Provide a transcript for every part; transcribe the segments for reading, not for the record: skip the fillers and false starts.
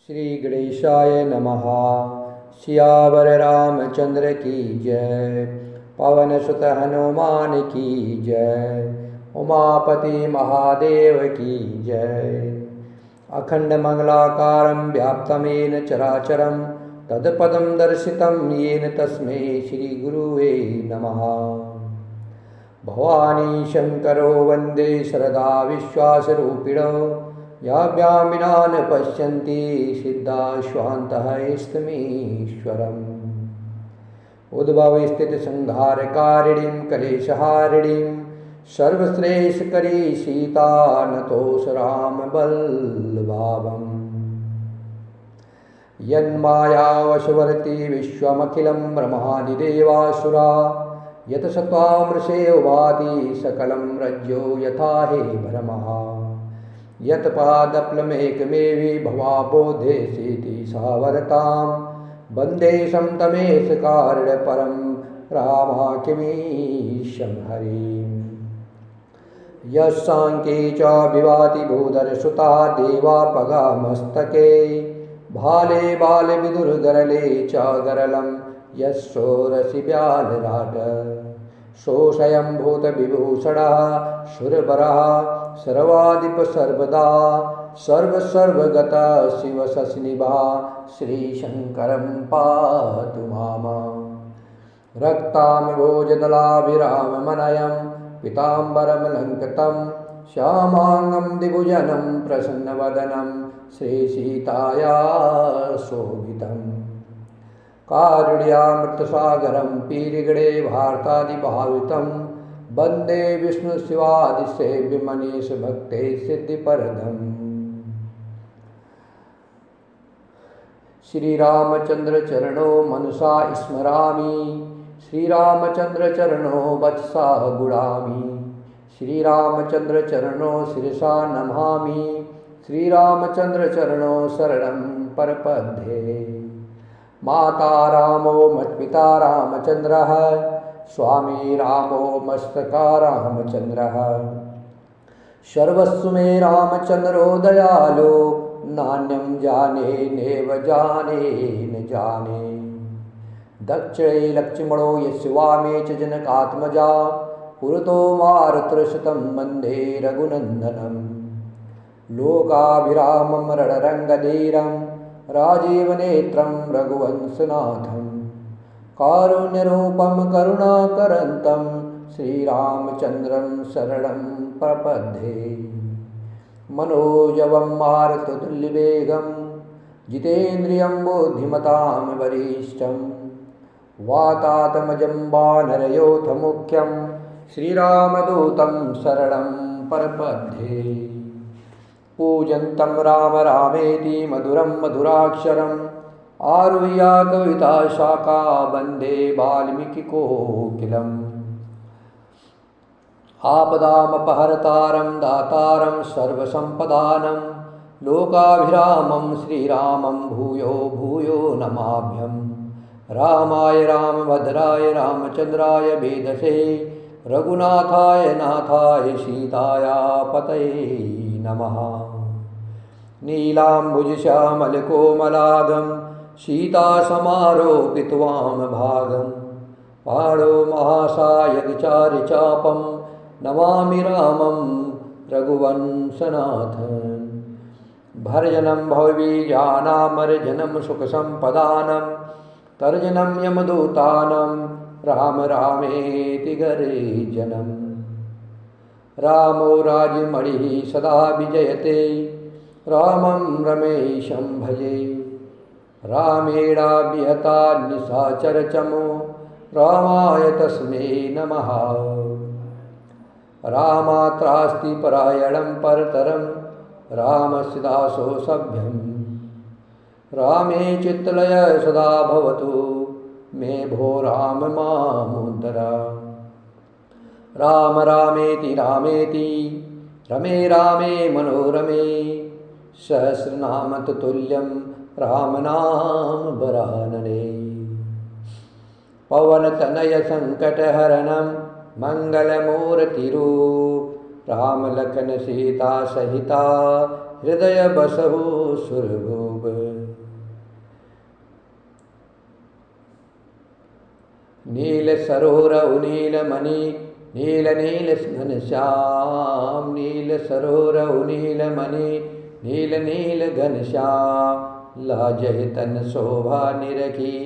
श्री गणेशाय नमः। सियावर रामचंद्र की जय। पवन सुत हनुमान की जय। उमापति महादेव की जय। अखंड मंगलाकारं व्याप्तमेन चराचरं तत्पदं दर्शितं येन तस्मै श्री गुरुवे नमः। भवानी शंकरो वंदे शरदा विश्वासरूपिणो याभ्यां विना न पश्यन्ति सिद्धाश्वान्तः स्तमीश्वरम्। उद्भवस्थितिसंहारकारिणीं कलेशहारिणीं सर्वश्रेष्ठकरी सीता नतोऽस रामवल्लभावम्। यन्मायावशवर्ती विश्वमखिलं ब्रह्मादिदेवासुरा यत सत्त्वामृषेव भाति सकलं रज्जो यथा हे भ्रमः। यत्पादप्लमेकमेवि भवाबोधेसीति सावरतां वन्देशं तमेशकारणपरं रामाख्यमीशं हरिम्। यस्साङ्ख्ये च विभाति भूधरसुता देवापगामस्तके भाले बाले विदुर्गरले च गरलं यशोरसि व्यालराट। सोऽयं भूतविभूषणः सुरवरः सर्वाधिप सर्वदा सर्वगतः शिवशशिनिभः श्रीशङ्करं पातु माम्। रक्ताम्भोजदलाभिराममनयं पीताम्बरमलङ्कृतं श्यामाङ्गं द्विभुजनं प्रसन्नवदनं श्रीसीताया शोभितम्। कारुण्यामृतसागरं पीरिगणे भारतादिभावितं वन्दे विष्णुशिवादिसेव्यमनीषभक्ते सिद्धिपरदम्। श्रीरामचन्द्रचरणो मनसा स्मरामि श्रीरामचन्द्रचरणो वचसा गुणामि। श्रीरामचन्द्रचरणो शिरसा नमामि श्रीरामचन्द्रचरणो शरणं प्रपद्ये। माता रामो मत्पिता रामचन्द्रः स्वामी रामो मस्तका रामचन्द्रः। सर्वस्व मे रामचन्द्रो दयालो नान्यं जाने नेव जाने न जाने। दक्षिणे लक्ष्मणो यस्य वामे च जनकात्मजा पुरतो मारुतशतं वन्दे रघुनन्दनं। लोकाभिरामं रणरङ्गधीरं राजीवनेत्रं रघुवंशनाथं। कारुण्यरूपं करुणाकरन्तं श्रीरामचन्द्रं शरणं प्रपद्ये। मनोजवं मारुततुल्यवेगं जितेन्द्रियं बुद्धिमतां वरिष्ठं। वातात्मजं वानरयोथमुख्यं श्रीरामदूतं शरणं प्रपद्ये। पूजन्तं राम रामेति मधुरं मधुराक्षरम् आरुह्य कविता शाखा वन्दे वाल्मीकिकोकिलम्। आपदामपहर्तारं दातारं सर्वसम्पदानं लोकाभिरामं श्रीरामं भूयो भूयो नमाभ्यं। रामाय रामभद्राय रामचन्द्राय वेदसे रघुनाथाय नाथाय सीताया पतये नमः। नीलाम्बुजश्यामलकोमलागं सीतासमारोपितवामभागं। पाणो महासायकचारिचापं नमामि रामं रघुवंशनाथं। भर्जनं भवबीजानामर्जनं सुखसम्पदानं तर्जनं यमदूतानं राम रामेति गर्जनम्। रामो राजमणिः सदा विजयते रामं रमेशं भजे। रामेणाभिहता निशाचरचमो रामाय तस्मै नमः। रामात्रास्ति परायणं परतरं रामस्य दासो सभ्यं। रामे चित्तलय सदा भवतु मे भो राम मामुद्धर। राम रामेति रामेति रमे रामे मनोरमे सहस्रनाम तुल्यं राम नाम वरानने। पवनतनय संकटहरणं मंगलमूर्तिरूप राम लखन सीता सहिता हृदय बसहु सुरभूप। नील सरोरौ नीलमणि नील नील घनश्याम नील सरोरौ नीलमणि नील नील घनश्याम लाजहि तन शोभा निरखी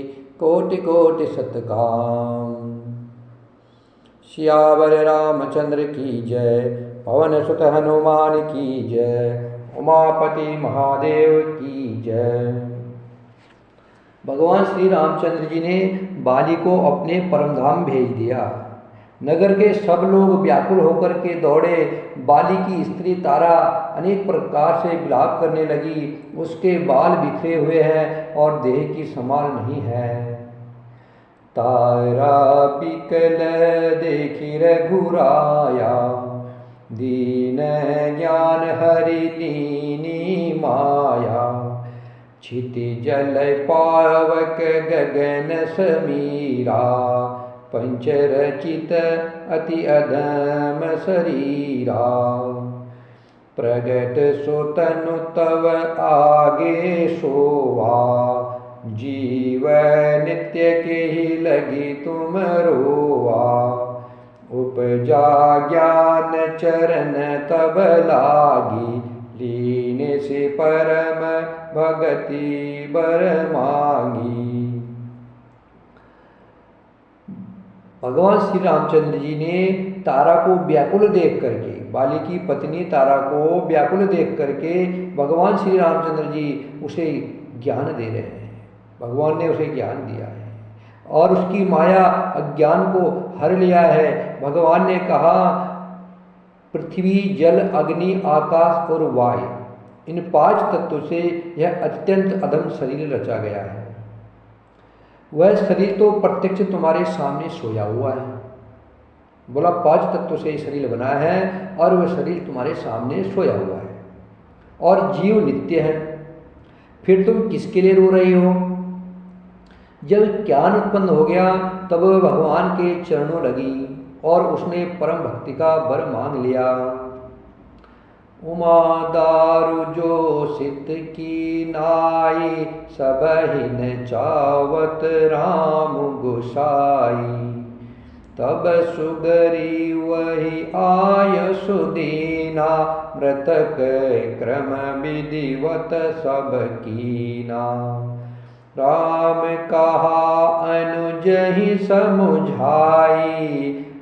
कोटि कोटि सतकाम। सियावर रामचंद्र की जय, पवन सुत हनुमान की जय, उमापति महादेव की जय। भगवान श्री रामचंद्र जी ने बाली को अपने परमधाम भेज दिया। नगर के सब लोग व्याकुल होकर के दौड़े। बाली की स्त्री तारा अनेक प्रकार से विलाप करने लगी। उसके बाल बिखरे हुए हैं और देह की संभाल नहीं है। तारा बिकल देखी रघुराया, दीन ज्ञान हरि लीनी माया। क्षिति जल पावक गगन समीरा, पंचरचित अति अधम शरीरा। प्रगट सो तनु तव आगे शोभा, जीव नित्य के ही लगी तुम रोवा। उपजा ज्ञान चरण तब लागी, लीन से परम भगति बर मांगी। भगवान श्री रामचंद्र जी ने तारा को व्याकुल देख करके, बाली की पत्नी तारा को व्याकुल देख करके भगवान श्री रामचंद्र जी उसे ज्ञान दे रहे हैं। भगवान ने उसे ज्ञान दिया है और उसकी माया अज्ञान को हर लिया है। भगवान ने कहा, पृथ्वी जल अग्नि आकाश और वायु, इन 5 तत्वों से यह अत्यंत अधम शरीर रचा गया है। वह शरीर तो प्रत्यक्ष तुम्हारे सामने सोया हुआ है। बोला 5 तत्वों से शरीर बना है और वह शरीर तुम्हारे सामने सोया हुआ है और जीव नित्य है। फिर तुम किसके लिए रो रही हो? जब ज्ञान उत्पन्न हो गया तब वह भगवान के चरणों लगी और उसने परम भक्ति का वर मांग लिया। उमा दारु जो सित की नाई, सबहिन चावत राम गोसाई। तब सुगरी वही आय सुदीना, मृतक क्रम विधिवत सब कीना। राम कहा अनुज ही समुझाई,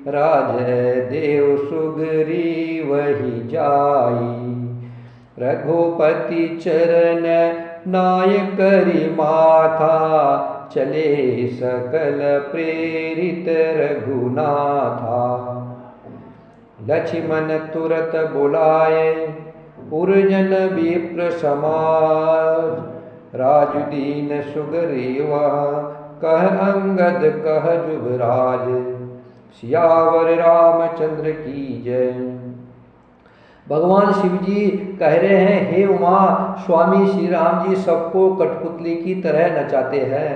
राज देव सुगरी वही जाई। रघुपति चरण नाय करी माथा, चले सकल प्रेरित रघुनाथा। लक्ष्मण तुरत बुलाए, पुरजन विप्र समाज। राजुदीन सुग्रीवा, कह अंगद कह जुबराज। सियावर रामचंद्र की जय। भगवान शिव जी कह रहे हैं, हे उमा, स्वामी श्री राम जी सबको कठपुतली की तरह नचाते हैं।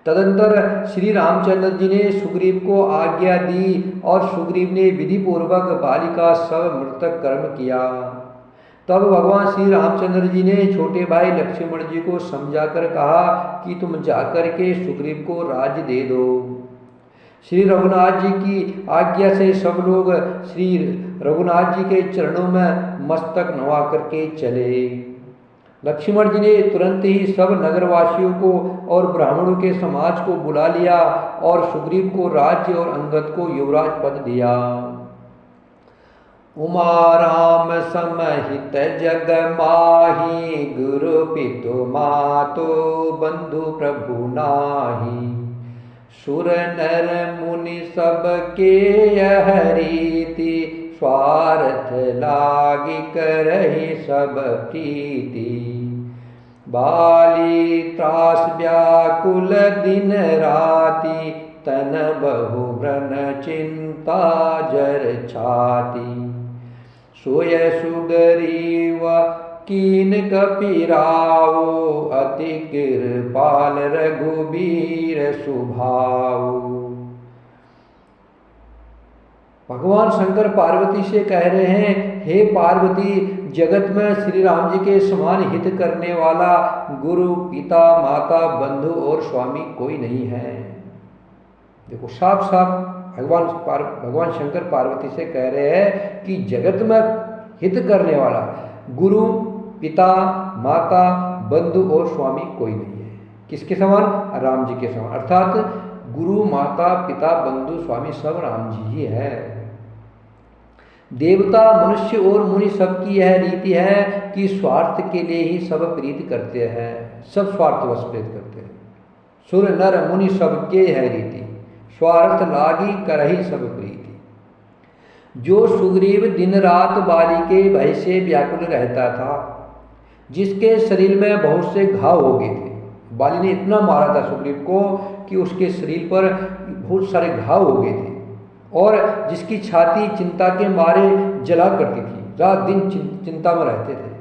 तदंतर श्री रामचंद्र जी ने सुग्रीव को आज्ञा दी और सुग्रीव ने विधि पूर्वक बाली का सब मृतक कर्म किया। तब भगवान श्री रामचंद्र जी ने छोटे भाई लक्ष्मण जी को समझाकर कहा कि तुम जाकर के सुग्रीव को राज्य दे दो। श्री रघुनाथ जी की आज्ञा से सब लोग श्री रघुनाथ जी के चरणों में मस्तक नवा करके चले। लक्ष्मण जी ने तुरंत ही सब नगरवासियों को और ब्राह्मणों के समाज को बुला लिया और सुग्रीव को राज्य और अंगद को युवराज पद दिया। उमा राम समहित जग माही, गुरु पितु मातो बंधु प्रभु नाही। सुर नर मुनि सबके यह रीति, स्वार्थ लागी करहि सब प्रीति। बाली त्रास व्याकुल दिन राति, तन बहु व्रन चिंता जर छाती। सोय सुग्रीव कीन कपिराओ, अति कृपाल रघुबीर सुभाओ। भगवान शंकर पार्वती से कह रहे हैं, हे पार्वती, जगत में श्री राम जी के समान हित करने वाला गुरु पिता माता बंधु और स्वामी कोई नहीं है। देखो साफ साफ भगवान शंकर पार्वती से कह रहे हैं कि जगत में हित करने वाला गुरु, पिता, माता, बंधु और स्वामी कोई नहीं है। किसके समान? राम जी के समान। अर्थात गुरु, माता, पिता, बंधु, स्वामी सब राम जी ही है। देवता, मनुष्य और मुनि सबकी यह रीति है कि स्वार्थ के लिए ही सब प्रीति करते हैं, सब स्वार्थवश प्रीत करते हैं। सुर नर मुनि सबके है रीति, स्वार्थ लागी करही सब प्रीति। जो सुग्रीव दिन रात बाली के भय से व्याकुल रहता था, जिसके शरीर में बहुत से घाव हो गए थे, बाली ने इतना मारा था सुग्रीव को कि उसके शरीर पर बहुत सारे घाव हो गए थे, और जिसकी छाती चिंता के मारे जला करती थी, रात दिन चिंता में रहते थे,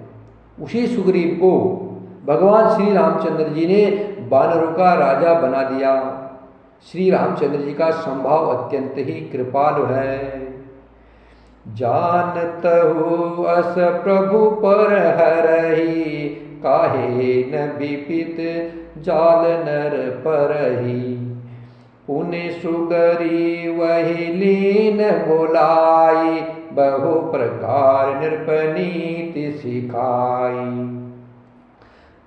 उसी सुग्रीव को भगवान श्री रामचंद्र जी ने वानरों का राजा बना दिया। श्री रामचंद्र जी का स्वभाव अत्यंत ही कृपालु है। जानत हो अस प्रभु पर हरहि, काहे न विपित जाल नर परहि। पुण्य सुगरी वही लीन बोलाई, बहु प्रकार नृपनीति सिखाई।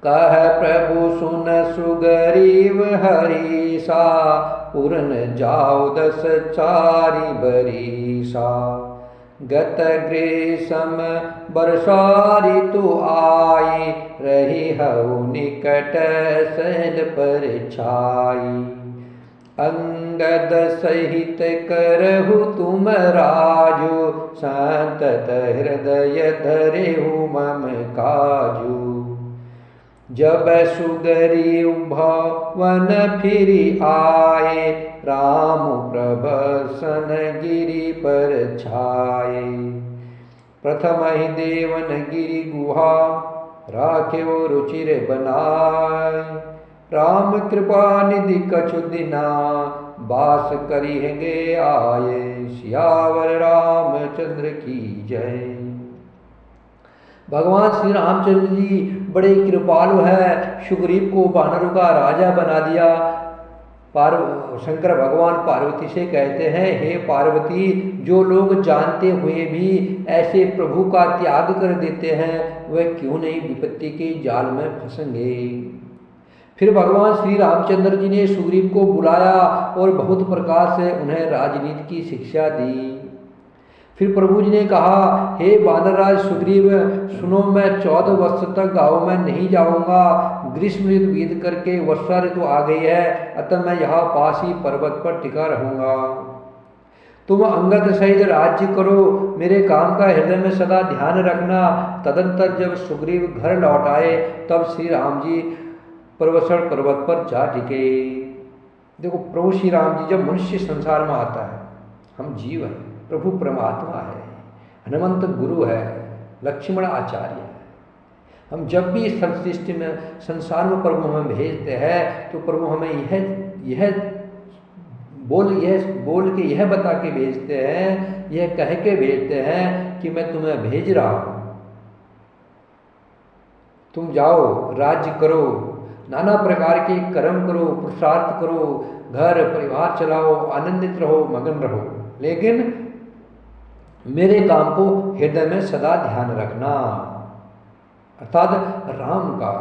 कह प्रभु सुन सुगरीव हरीसा, पूरन जाओ 10 चारि बरीसा। गत ग्रीष्म वर्षा ऋतु आई, रही हऊ निकट सैल पर छाई। अंगद सहित करहु तुम राजु, संतत हृदय धरेहु मम काजू। जब सुग्रीव भवन फिरी आए, राम प्रभसन गिरि पर छाए। प्रथम ही देवन गिरि गुहा, राख्यो रुचिर बनाए। राम कृपा निधि कछु दिना, बास करिहेंगे आए। सियावर रामचंद्र की जय। भगवान श्री रामचंद्र जी बड़े कृपालु है। सुग्रीव को वानरों का राजा बना दिया। शंकर भगवान पार्वती से कहते हैं, हे पार्वती, जो लोग जानते हुए भी ऐसे प्रभु का त्याग कर देते हैं, वह क्यों नहीं विपत्ति के जाल में फंसेंगे। फिर भगवान श्री रामचंद्र जी ने सुग्रीव को बुलाया और बहुत प्रकार से उन्हें राजनीति की शिक्षा दी। फिर प्रभु जी ने कहा, हे वानरराज सुग्रीव, सुनो, मैं 14 वर्ष तक गाँव में नहीं जाऊंगा। ग्रीष्म ऋतु बीत करके वर्षा ऋतु आ गई है, अतः मैं यहाँ पास ही पर्वत पर टिका रहूंगा। तुम अंगद सहित राज्य करो, मेरे काम का हृदय में सदा ध्यान रखना। तदंतर जब सुग्रीव घर लौट आए, तब श्री राम जी पर्वत पर जा टिके। देखो, प्रभु श्री राम जी जब मनुष्य संसार में आता है, हम जीव हैं, प्रभु परमात्मा है, हनुमंत गुरु है, लक्ष्मण आचार्य है। हम जब भी इस सृष्टि में संसार में प्रभु हमें भेजते हैं, तो प्रभु हमें यह बोल के यह बता के भेजते हैं, यह कह के भेजते हैं कि मैं तुम्हें भेज रहा हूँ, तुम जाओ, राज्य करो, नाना प्रकार के कर्म करो, पुरुषार्थ करो, घर परिवार चलाओ, आनंदित रहो, मगन रहो, लेकिन मेरे काम को हृदय में सदा ध्यान रखना। अर्थात राम का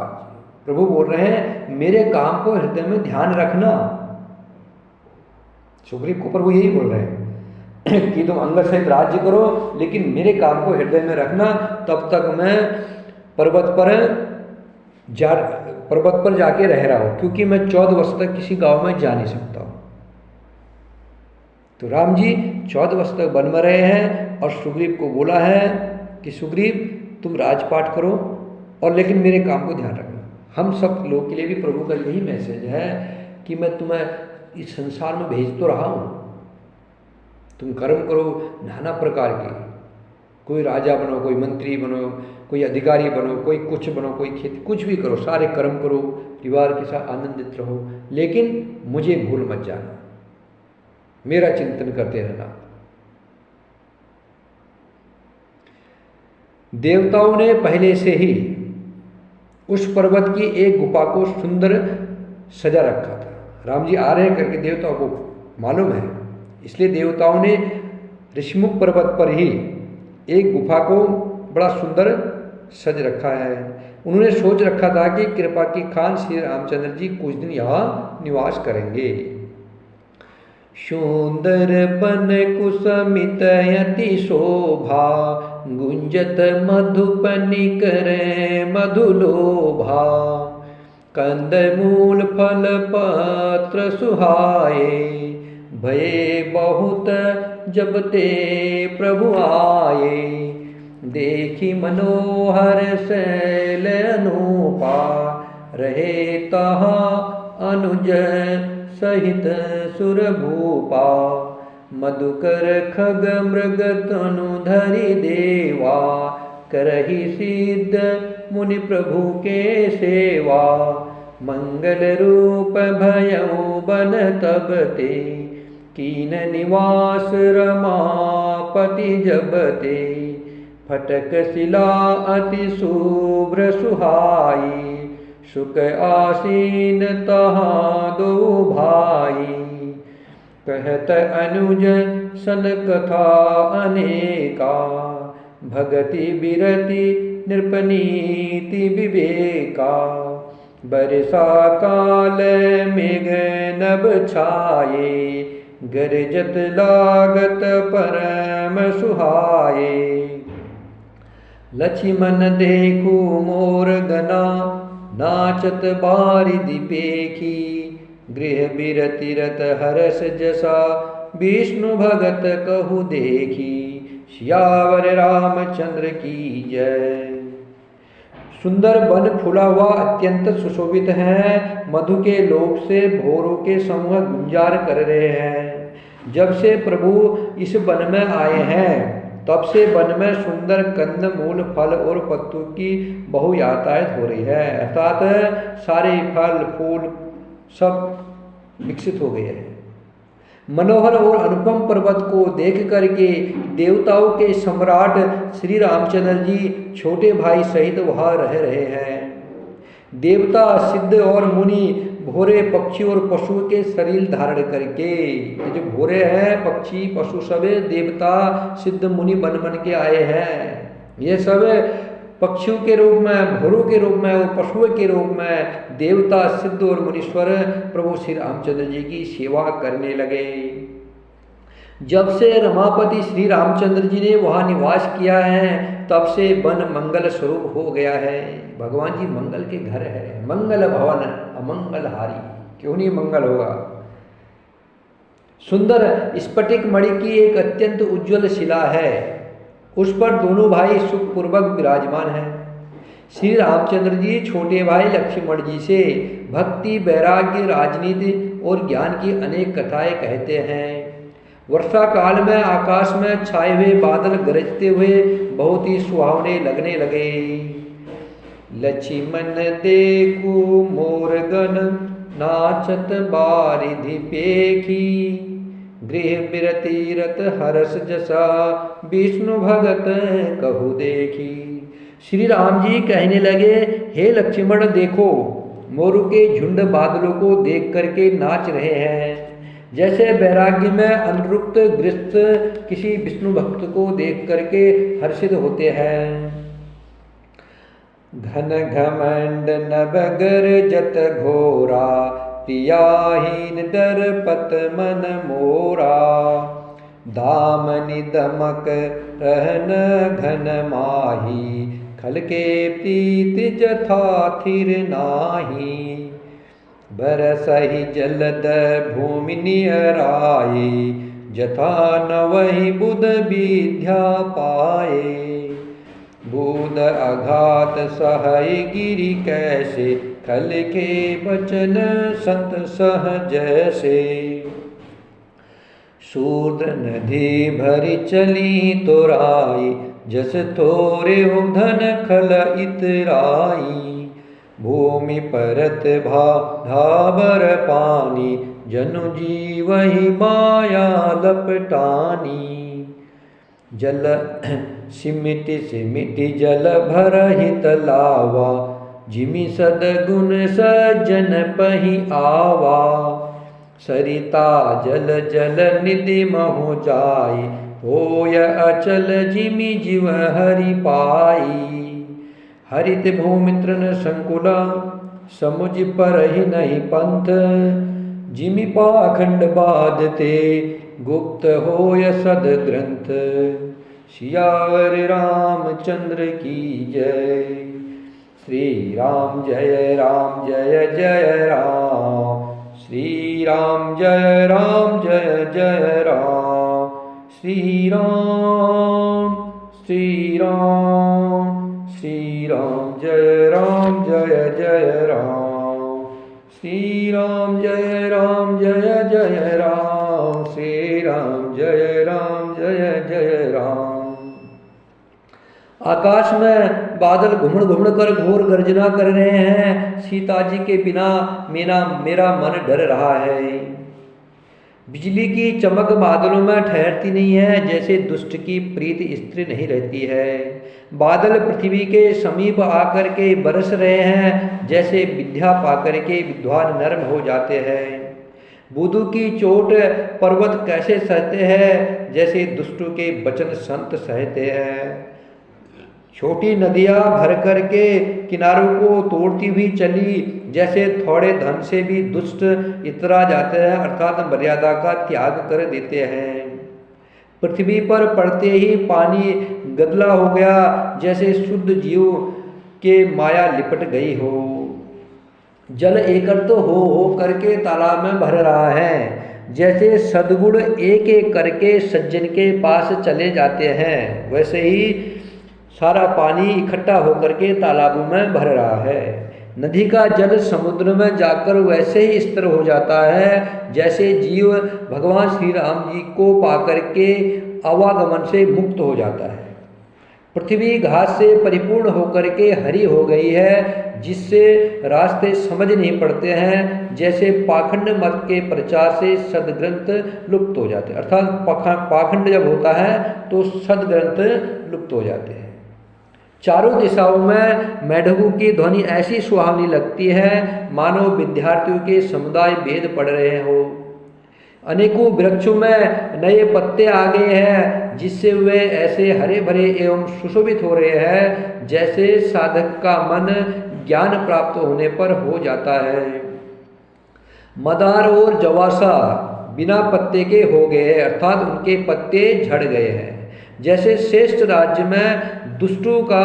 प्रभु बोल रहे हैं, मेरे काम को हृदय में ध्यान रखना। सुग्रीव को प्रभु यही बोल रहे हैं कि तुम अंगद सहित राज्य करो, लेकिन मेरे काम को हृदय में रखना। तब तक मैं पर्वत पर जाके रह रहा हूं, क्योंकि मैं 14 वर्ष तक किसी गांव में जा नहीं सकता हूं। तो राम जी 14 वर्ष तक वन में रहे हैं, और सुग्रीव को बोला है कि सुग्रीव, तुम राजपाट करो, और लेकिन मेरे काम को ध्यान रखना। हम सब लोग के लिए भी प्रभु का यही मैसेज है कि मैं तुम्हें इस संसार में भेज तो रहा हूँ, तुम कर्म करो नाना प्रकार के, कोई राजा बनो, कोई मंत्री बनो, कोई अधिकारी बनो, कोई कुछ बनो, कोई खेती, कुछ भी करो, सारे कर्म करो, परिवार के साथ आनंदित रहो, लेकिन मुझे भूल मत जाना, मेरा चिंतन करते रहना। देवताओं ने पहले से ही उस पर्वत की एक गुफा को सुंदर सजा रखा था। राम जी आ रहे हैं करके देवताओं को मालूम है। इसलिए देवताओं ने ऋषिमुख पर्वत पर ही एक गुफा को बड़ा सुंदर सज रखा है। उन्होंने सोच रखा था कि कृपा की खान श्री रामचंद्र जी कुछ दिन यहाँ निवास करेंगे। सुंदर बन कुसमित यति शोभा, गुंजत मधुपनि करे मधुलोभा। कंद मूल फल पत्र सुहाए, भये बहुत जब ते प्रभु आए। देखी मनोहर शैल अनुपा, रहे तहाँ अनुज सहित सुर भूपा। मधुकर खग मृग तनु धरि देवा, करहि सिद्ध मुनि प्रभु के सेवा। मंगल रूप भयउ बन तब ते, कीन निवास रमापति जब ते। फटक शिला अति शुभ्र सुहाई, सुख आसीन तहाँ दो भाई। कहत अनुज सन कथा अनेका, भगति बिरति नृपनीति विवेका। बरसा काल मेघ नभ छाये, गरजत लागत परम सुहाये। लक्ष्मण देखू मोर गना, नाचत बारिधि पेखी। गृह बिरति रत हरस जसा, विष्णु भगत कहु देखी। सियावर रामचंद्र की जय। सुंदर वन फूला हुआ अत्यंत सुशोभित है। मधु के लोक से भोरों के समूह गुंजार कर रहे हैं। जब से प्रभु इस वन में आए हैं तब से वन में सुंदर कंद मूल फल और पत्तों की बहु यातायात हो रही है। अर्थात सारे फल फूल सब विकसित हो गए हैं। मनोहर और अनुपम पर्वत को देख करके देवताओं के सम्राट श्री रामचंद्र जी छोटे भाई सहित वहाँ रह रहे हैं। देवता सिद्ध और मुनि भोरे पक्षी और पशु के शरीर धारण करके, ये जो भोरे हैं पक्षी पशु सब देवता सिद्ध मुनि बन बन के आए हैं। ये सब पक्षियों के रूप में, भोरों के रूप में और पशुओं के रूप में देवता सिद्ध और मुनीश्वर प्रभु श्री रामचंद्र जी की सेवा करने लगे। जब से रमापति श्री रामचंद्र जी ने वहाँ निवास किया है तब से वन मंगल स्वरूप हो गया है। भगवान जी मंगल के घर है। मंगल भवन अमंगल हारी, क्यों नहीं मंगल होगा। सुंदर स्फटिक मणि की एक अत्यंत उज्ज्वल शिला है, उस पर दोनों भाई सुखपूर्वक विराजमान हैं। श्री रामचंद्र जी छोटे भाई लक्ष्मण जी से भक्ति, वैराग्य, राजनीति और ज्ञान की अनेक कथाएं कहते हैं। वर्षा काल में आकाश में छाए हुए बादल गरजते हुए बहुत ही सुहावने लगने लगे। लक्ष्मण देखू मोर गण, नाचत बारिधि पेखी। गृह बिरति रत हरस जसा, विष्णु भगत कहु देखी। श्री राम जी कहने लगे, हे लक्ष्मण देखो, मोरों के झुंड बादलों को देख करके नाच रहे हैं। जैसे वैराग्य में अनुरुक्त गृहस्थ किसी विष्णु भक्त को देख करके हर्षित होते हैं। घन घमंड नबगर जत घोरा, प्रियाहीन दर्पत मन मोरा। दामनि दमक रहन घन माही, खल के प्रीत जथा थिर नाही। बरसहि जलद भूमि नियराए, जथा न वही बुध विद्या पाए। बुध अघात सहय गिरि कैसे, खल के बचन संत सह जैसे। शूद्र नदी भरी चली तोराई, जस थोरे हो धन खल इतराई। भूमि परत धावर पानी, जनु जीवहि माया लपटानी। जल सिमिटि सिमिटि जल भरहि तलावा, जिमि सदगुण सज्जन पहि आवा। सरिता जल जल निधि महु जाई, होय अचल जिमि जीव हरि पाई। हरित भूमि तृण संकुला, समुझ पर ही नहीं पंथ, जिमि पाखंड बाधते, गुप्त होय सद ग्रंथ। सियावर रामचंद्र की जय। श्री राम जय जय राम, श्री राम जय जय राम, श्री राम श्री राम श्री राम जय जय राम, श्री राम जय जय राम, श्री राम जय जय राम। आकाश में बादल घुमड़ घुमड़ कर घोर गर्जना कर रहे हैं। सीता जी के बिना मेरा मन डर रहा है। बिजली की चमक बादलों में ठहरती नहीं है, जैसे दुष्ट की प्रीत स्त्री नहीं रहती है। बादल पृथ्वी के समीप आकर के बरस रहे हैं, जैसे विद्या पाकर के विद्वान नर्म हो जाते हैं। बुधु की चोट पर्वत कैसे सहते हैं, जैसे दुष्टों के वचन संत सहते हैं। छोटी नदियां भर कर के किनारों को तोड़ती हुई चली, जैसे थोड़े धन से भी दुष्ट इतरा जाते हैं, अर्थात मर्यादा का त्याग कर देते हैं। पृथ्वी पर पड़ते ही पानी गदला हो गया, जैसे शुद्ध जीव के माया लिपट गई हो। जल एकत्र हो करके तालाब में भर रहा है, जैसे सद्गुण एक एक करके सज्जन के पास चले जाते हैं, वैसे ही सारा पानी इकट्ठा होकर के तालाबों में भर रहा है। नदी का जल समुद्र में जाकर वैसे ही स्थिर हो जाता है, जैसे जीव भगवान श्री राम जी को पाकर के आवागमन से मुक्त हो जाता है। पृथ्वी घास से परिपूर्ण होकर के हरी हो गई है, जिससे रास्ते समझ नहीं पड़ते हैं, जैसे पाखंड मत के प्रचार से सदग्रंथ लुप्त हो जाते हैं। अर्थात पाखंड जब होता है तो सदग्रंथ लुप्त हो जाते हैं। चारों दिशाओं में मेढकों की ध्वनि ऐसी सुहावनी लगती है, मानो विद्यार्थियों के समुदाय वेद पढ़ रहे हो। अनेकों वृक्षों में नए पत्ते आ गए हैं, जिससे वे ऐसे हरे भरे एवं सुशोभित हो रहे हैं, जैसे साधक का मन ज्ञान प्राप्त होने पर हो जाता है। मदार और जवासा बिना पत्ते के हो गए हैं, अर्थात उनके पत्ते झड़ गए हैं। जैसे श्रेष्ठ राज्य में दुष्टों का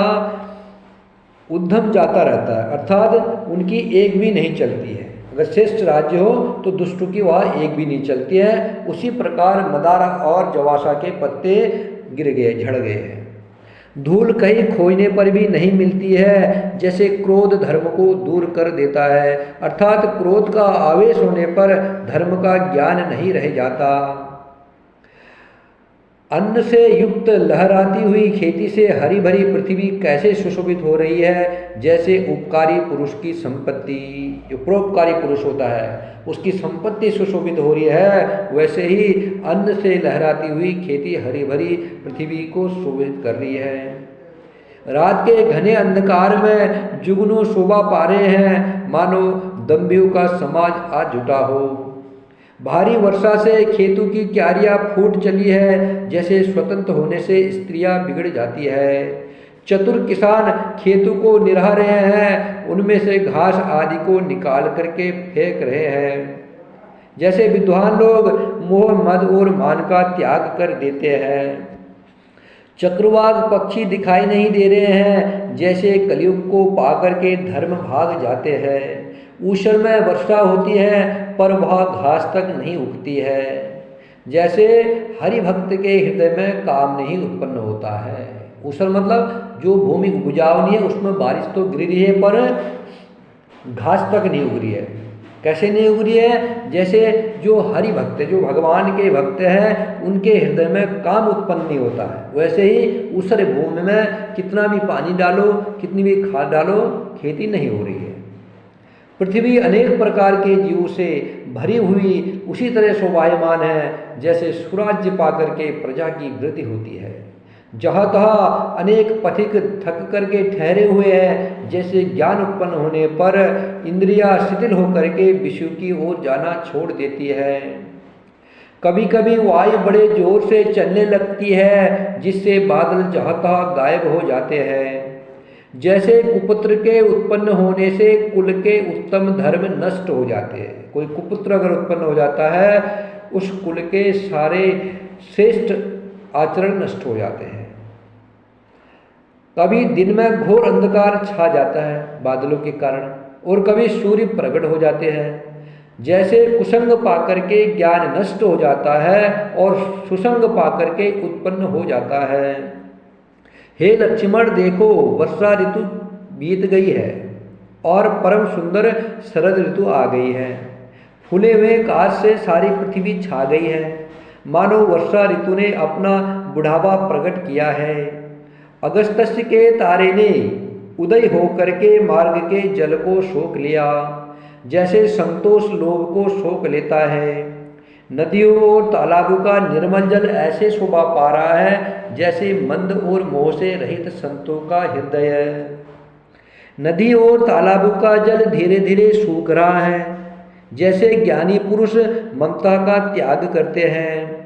उद्यम जाता रहता है, अर्थात उनकी एक भी नहीं चलती है। अगर श्रेष्ठ राज्य हो तो दुष्टों की वहाँ एक भी नहीं चलती है। उसी प्रकार मदार और जवासा के पत्ते गिर गए, झड़ गए हैं। धूल कहीं खोजने पर भी नहीं मिलती है, जैसे क्रोध धर्म को दूर कर देता है, अर्थात क्रोध का आवेश होने पर धर्म का ज्ञान नहीं रह जाता। अन्न से युक्त लहराती हुई खेती से हरी भरी पृथ्वी कैसे सुशोभित हो रही है, जैसे उपकारी पुरुष की संपत्ति, जो परोपकारी पुरुष होता है उसकी संपत्ति सुशोभित हो रही है, वैसे ही अन्न से लहराती हुई खेती हरी भरी पृथ्वी को शोभित कर रही है। रात के घने अंधकार में जुगनू शोभा पा रहे हैं, मानो दंभियों का समाज आज जुटा हो। भारी वर्षा से खेतों की क्यारियां फूट चली है, जैसे स्वतंत्र होने से स्त्रियां बिगड़ जाती है। चतुर किसान खेतों को निराह रहे हैं, उनमें से घास आदि को निकाल करके फेंक रहे हैं। जैसे विद्वान लोग मोह मद और मान का त्याग कर देते हैं। चक्रवाक पक्षी दिखाई नहीं दे रहे हैं, जैसे कलयुग को पाकर के धर्म भाग जाते हैं। ऊषर में वर्षा होती है, पर वह घास तक नहीं उगती है, जैसे हरि भक्त के हृदय में काम नहीं उत्पन्न होता है। ऊषर मतलब जो भूमि उपजाऊ नहीं है, उसमें बारिश तो गिर रही है पर घास तक नहीं उग रही है। कैसे नहीं उग रही है? जैसे जो हरि भक्त है, जो भगवान के भक्त हैं, उनके हृदय में काम उत्पन्न नहीं होता है, वैसे ही ऊषर भूमि में कितना भी पानी डालो, कितनी भी खाद डालो, खेती नहीं हो रही है। पृथ्वी अनेक प्रकार के जीवों से भरी हुई उसी तरह शोभायमान है, जैसे स्वराज्य पाकर के प्रजा की वृद्धि होती है। जहाँ तहाँ अनेक पथिक थक करके ठहरे हुए हैं, जैसे ज्ञान उत्पन्न होने पर इंद्रियां शिथिल होकर के विषु की ओर जाना छोड़ देती है। कभी कभी वायु बड़े जोर से चलने लगती है, जिससे बादल जहाँ तहाँ गायब हो जाते हैं। जैसे कुपुत्र के उत्पन्न होने से कुल के उत्तम धर्म नष्ट हो जाते हैं। कोई कुपुत्र अगर उत्पन्न हो जाता है, उस कुल के सारे श्रेष्ठ आचरण नष्ट हो जाते हैं। कभी दिन में घोर अंधकार छा जाता है बादलों के कारण, और कभी सूर्य प्रकट हो जाते हैं। जैसे कुसंग पाकर के ज्ञान नष्ट हो जाता है और सुसंग पाकर के उत्पन्न हो जाता है। हे लक्ष्मण, देखो वर्षा ऋतु बीत गई है और परम सुंदर शरद ऋतु आ गई है। फूले हुए काश से सारी पृथ्वी छा गई है, मानो वर्षा ऋतु ने अपना बुढ़ापा प्रकट किया है। अगस्त्य के तारे ने उदय होकर के मार्ग के जल को सोख लिया, जैसे संतोष लोभ को सोख लेता है। नदियों और तालाबों का निर्मल जल ऐसे शोभा पा रहा है, जैसे मंद और मोह से रहित संतों का हृदय। नदी और तालाबों का जल धीरे धीरे सूख रहा है, जैसे ज्ञानी पुरुष ममता का त्याग करते हैं।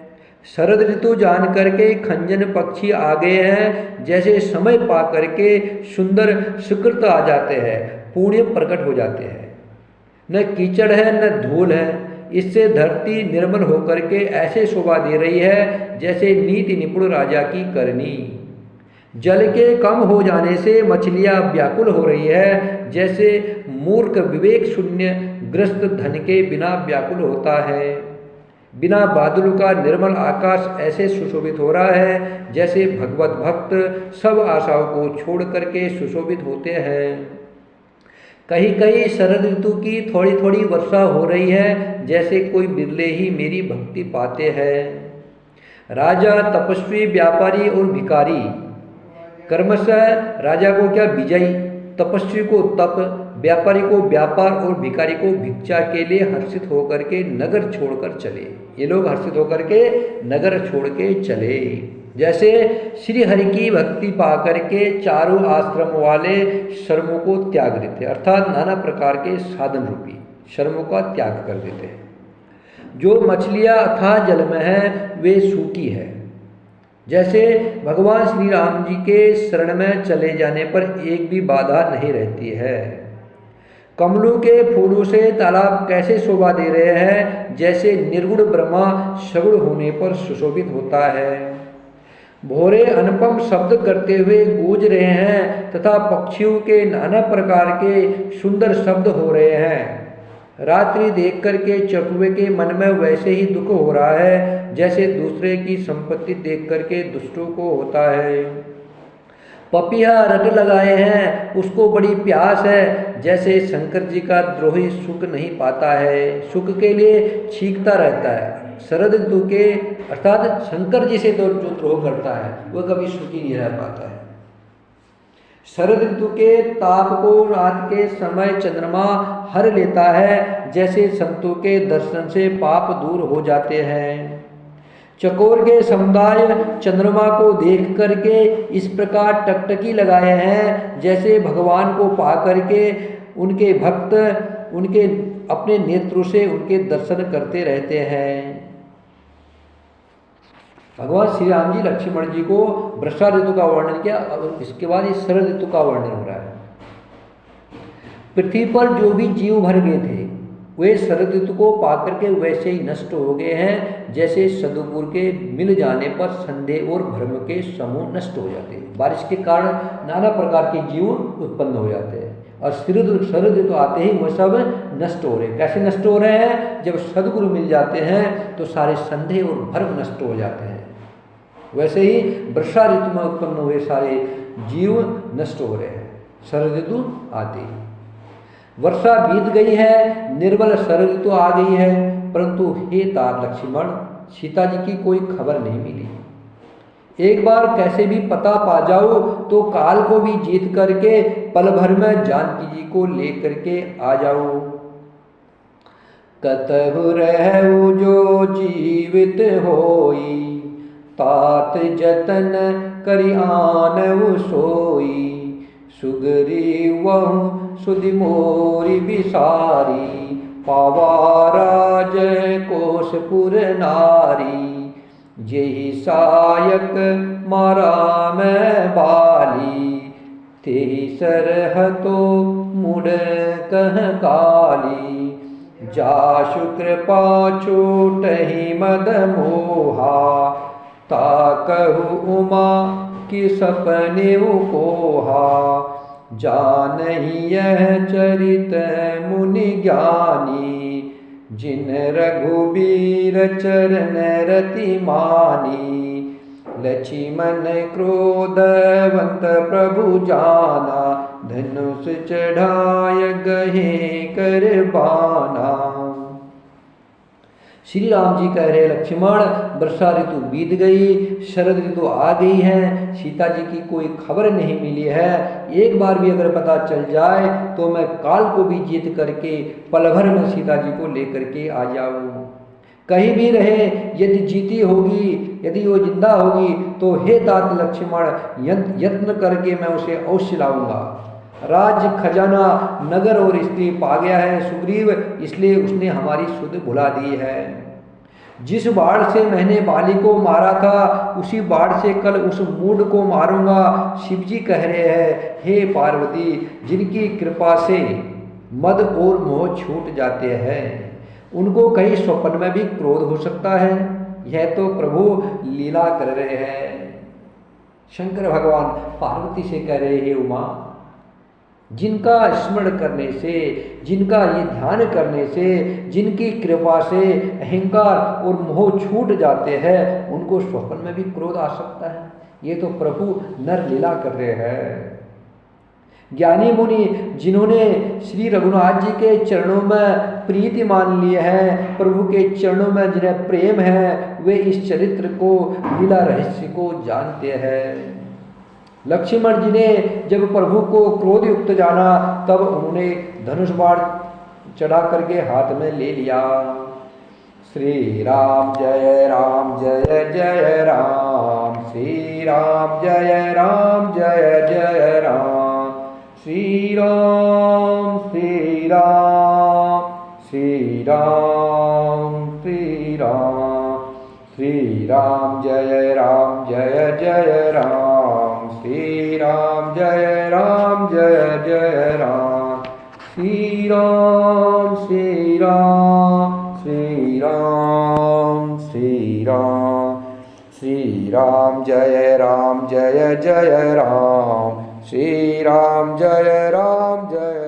शरद ऋतु जान करके खंजन पक्षी आ गए हैं, जैसे समय पा करके सुंदर सुकृत आ जाते हैं, पुण्य प्रकट हो जाते हैं। न कीचड़ है न धूल है, इससे धरती निर्मल होकर के ऐसे शोभा दे रही है, जैसे नीति निपुण राजा की करनी। जल के कम हो जाने से मछलियां व्याकुल हो रही है, जैसे मूर्ख विवेक शून्य ग्रस्त धन के बिना व्याकुल होता है। बिना बादलों का निर्मल आकाश ऐसे सुशोभित हो रहा है, जैसे भगवत भक्त सब आशाओं को छोड़ करके सुशोभित होते हैं। कहीं कहीं शरद ऋतु की थोड़ी थोड़ी वर्षा हो रही है, जैसे कोई बिरले ही मेरी भक्ति पाते हैं। राजा, तपस्वी, व्यापारी और भिखारी कर्मशः राजा को क्या विजयी, तपस्वी को तप, व्यापारी को व्यापार और भिखारी को भिक्षा के लिए हर्षित होकर के नगर छोड़कर चले। ये लोग हर्षित होकर के नगर छोड़ के चले। जैसे श्री हरि की भक्ति पाकर के चारों आश्रम वाले श्रमों को त्याग देते, अर्थात नाना प्रकार के साधन रूपी श्रमों का त्याग कर देते हैं। जो मछलियां अथाह जल में है वे सूखी है। जैसे भगवान श्री राम जी के शरण में चले जाने पर एक भी बाधा नहीं रहती है। कमलों के फूलों से तालाब कैसे शोभा दे रहे हैं, जैसे निर्गुण ब्रह्मा सगुण होने पर सुशोभित होता है। भोरे अनुपम शब्द करते हुए गूंज रहे हैं तथा पक्षियों के नाना प्रकार के सुंदर शब्द हो रहे हैं। रात्रि देख करके चकवे के मन में वैसे ही दुख हो रहा है, जैसे दूसरे की संपत्ति देख करके दुष्टों को होता है। पपिया रट लगाए हैं, उसको बड़ी प्यास है, जैसे शंकर जी का द्रोही सुख नहीं पाता है, सुख के लिए छींकता रहता है। शरद ऋतु के अर्थात शंकर जी से जो द्रोह करता है वह कभी सुखी नहीं रह पाता है। शरद ऋतु के ताप को रात के समय चंद्रमा हर लेता है, जैसे संतों के दर्शन से पाप दूर हो जाते हैं। चकोर के समुदाय चंद्रमा को देख करके इस प्रकार टकटकी लगाए हैं, जैसे भगवान को पा करके उनके भक्त उनके अपने नेत्रों से उनके दर्शन करते रहते हैं। भगवान श्री राम जी लक्ष्मण जी को वर्षा ऋतु का वर्णन किया, और इसके बाद इस शरद ऋतु का वर्णन हो रहा है। पृथ्वी पर जो भी जीव भर गए थे वे शरद ऋतु को पाकर के वैसे ही नष्ट हो गए हैं, जैसे सदुपुर के मिल जाने पर संदेह और भ्रम के समूह नष्ट हो जाते हैं। बारिश के कारण नाना प्रकार के जीव उत्पन्न हो जाते हैं, और शरद ऋतु आते ही वह सब नष्ट हो रहे हैं। कैसे नष्ट हो रहे हैं? जब सदगुरु मिल जाते हैं तो सारे संदेह और भ्रम नष्ट हो जाते हैं। वैसे ही वर्षा ऋतु में उत्पन्न हुए सारे जीव नष्ट हो रहे हैं शरद ऋतु आते ही। वर्षा बीत गई है, निर्मल शरद ऋतु आ गई है, परंतु हे तात लक्ष्मण, सीता जी की कोई खबर नहीं मिली। एक बार कैसे भी पता पा जाओ तो काल को भी जीत करके पल भर में जानकी जी को लेकर के आ जाओ। कतहु रहु जो जीवित होई, तात जतन करि आनऊ सोई। सुग्रीवहु सुधि मोरि बिसारी, पावा राज कोसपुर नारी। जेहि सायक मारा मैं बाली, तेहि सरहतो मुड़ कह काली। जासु कृपा छूटहि मद मोहा, ताकहु उमा कि सपने कोहा। जानहि यह चरित मुनि ज्ञानी, जिन रघुबीर चरण रति मानी। लक्ष्मण क्रोधवंत प्रभु जाना, धनुष चढ़ाय गहे कर बाना। श्री राम जी कह रहे लक्ष्मण, वर्षा ऋतु बीत गई, शरद ऋतु आ गई है, सीता जी की कोई खबर नहीं मिली है। एक बार भी अगर पता चल जाए तो मैं काल को भी जीत करके पल भर में सीता जी को लेकर के आ जाऊं। कहीं भी रहे, यदि जीती होगी, यदि वो जिंदा होगी तो हे तात लक्ष्मण यत्न करके मैं उसे अवश्य लाऊंगा। राज्य खजाना नगर और स्त्री पा गया है सुग्रीव, इसलिए उसने हमारी सुध भुला दी है। जिस बाढ़ से मैंने बाली को मारा था, उसी बाढ़ से कल उस मूढ़ को मारूंगा। शिव जी कह रहे हैं, हे पार्वती, जिनकी कृपा से मद और मोह छूट जाते हैं, उनको कहीं स्वप्न में भी क्रोध हो सकता है। यह तो प्रभु लीला कर रहे हैं। शंकर भगवान पार्वती से कह रहे हैं, उमा, जिनका स्मरण करने से, जिनका ये ध्यान करने से, जिनकी कृपा से अहंकार और मोह छूट जाते हैं, उनको स्वप्न में भी क्रोध आ सकता है। ये तो प्रभु नर लीला कर रहे हैं। ज्ञानी मुनि जिन्होंने श्री रघुनाथ जी के चरणों में प्रीति मान लिए है, प्रभु के चरणों में जिन्हें प्रेम है, वे इस चरित्र को, लीला रहस्य को जानते हैं। लक्ष्मण जी ने जब प्रभु को क्रोध युक्त जाना, तब उन्होंने धनुष बाण चढ़ा करके हाथ में ले लिया। श्री राम जय राम जय जय राम, श्री राम जय राम जय जय राम, श्री राम श्री राम श्री राम श्री राम, श्री राम जय राम जय जय राम, श्री राम जय राम जय जय राम, श्री राम श्री राम श्री राम श्री राम, श्री राम जय राम जय जय राम, श्री राम जय राम जय